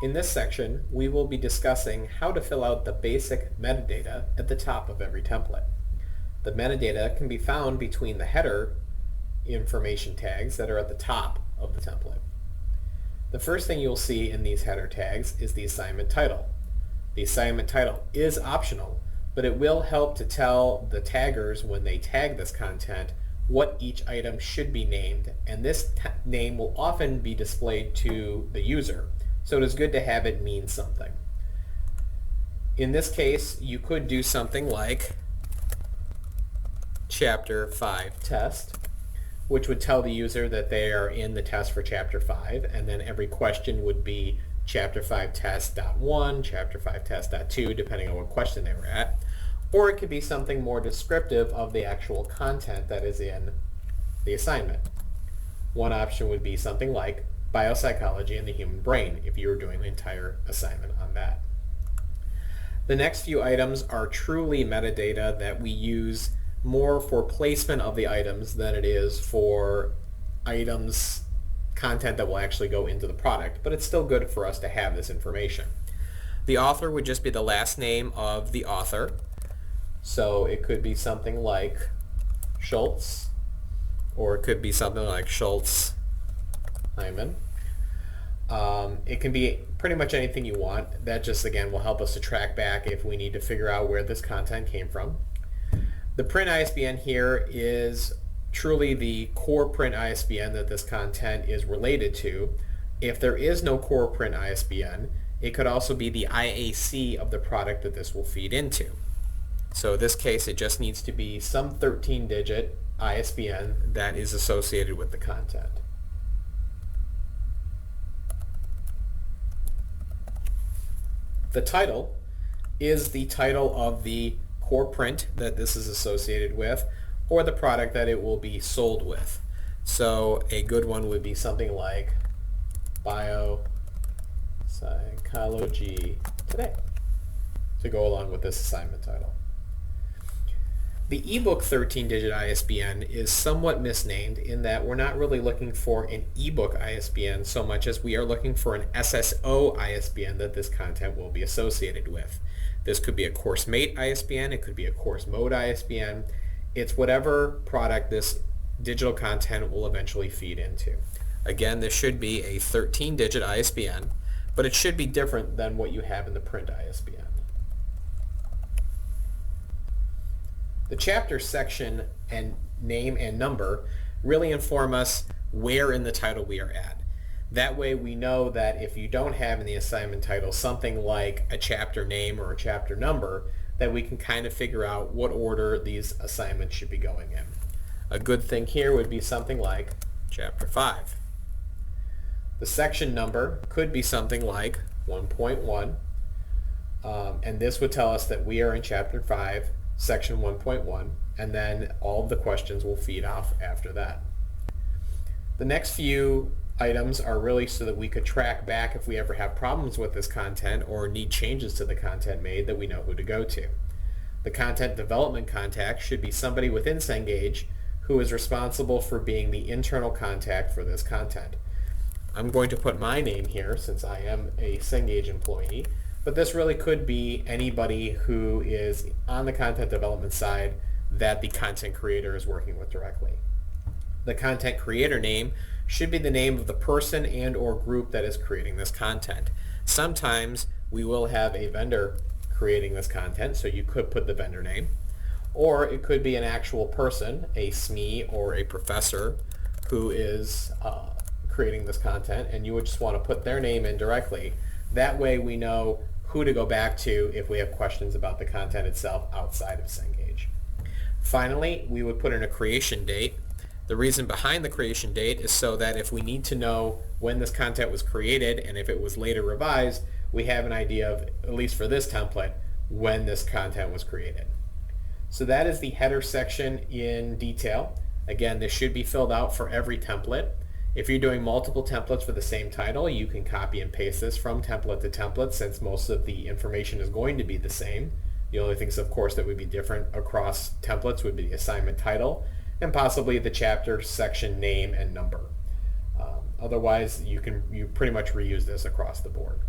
In this section, we will be discussing how to fill out the basic metadata at the top of every template. The metadata can be found between the header information tags that are at the top of the template. The first thing you'll see in these header tags is the assignment title. The assignment title is optional, but it will help to tell the taggers when they tag this content what each item should be named, and this name will often be displayed to the user, so it is good to have it mean something. In this case, you could do something like Chapter 5 test, which would tell the user that they are in the test for Chapter 5, and then every question would be Chapter 5 test.1, Chapter 5 test.2, depending on what question they were at. Or it could be something more descriptive of the actual content that is in the assignment. One option would be something like biopsychology and the human brain, if you were doing the entire assignment on that. The next few items are truly metadata that we use more for placement of the items than it is for items content that will actually go into the product, but it's still good for us to have this information. The author would just be the last name of the author. So it could be something like Schultz, or it could be something like Schultz Hyman. It can be pretty much anything you want. That just, again, will help us to track back if we need to figure out where this content came from. The print ISBN here is truly the core print ISBN that this content is related to. If there is no core print ISBN, it could also be the IAC of the product that this will feed into. So in this case, it just needs to be some 13-digit ISBN that is associated with the content. The title is the title of the core print that this is associated with, or the product that it will be sold with. So a good one would be something like Biopsychology Today, to go along with this assignment title. The ebook 13-digit ISBN is somewhat misnamed in that we're not really looking for an ebook ISBN so much as we are looking for an SSO ISBN that this content will be associated with. This could be a course mate ISBN, it could be a course mode ISBN. It's whatever product this digital content will eventually feed into. Again, this should be a 13-digit ISBN, but it should be different than what you have in the print ISBN. The chapter section and name and number really inform us where in the title we are at. That way we know that if you don't have in the assignment title something like a chapter name or a chapter number, that we can kind of figure out what order these assignments should be going in. A good thing here would be something like Chapter 5. The section number could be something like 1.1, and this would tell us that we are in Chapter 5, Section 1.1, and then all of the questions will feed off after that. The next few items are really so that we could track back if we ever have problems with this content or need changes to the content made, that we know who to go to. The content development contact should be somebody within Cengage who is responsible for being the internal contact for this content. I'm going to put my name here since I am a Cengage employee, but this really could be anybody who is on the content development side that the content creator is working with directly. The content creator name should be the name of the person and or group that is creating this content. Sometimes we will have a vendor creating this content, so you could put the vendor name. Or it could be an actual person, a SME or a professor who is creating this content, and you would just want to put their name in directly. That way we know who to go back to if we have questions about the content itself outside of Cengage. Finally, we would put in a creation date. The reason behind the creation date is so that if we need to know when this content was created and if it was later revised, we have an idea of, at least for this template, when this content was created. So that is the header section in detail. Again, this should be filled out for every template. If you're doing multiple templates for the same title, you can copy and paste this from template to template since most of the information is going to be the same. The only things, of course, that would be different across templates would be the assignment title and possibly the chapter, section, name, and number. Otherwise, you pretty much reuse this across the board.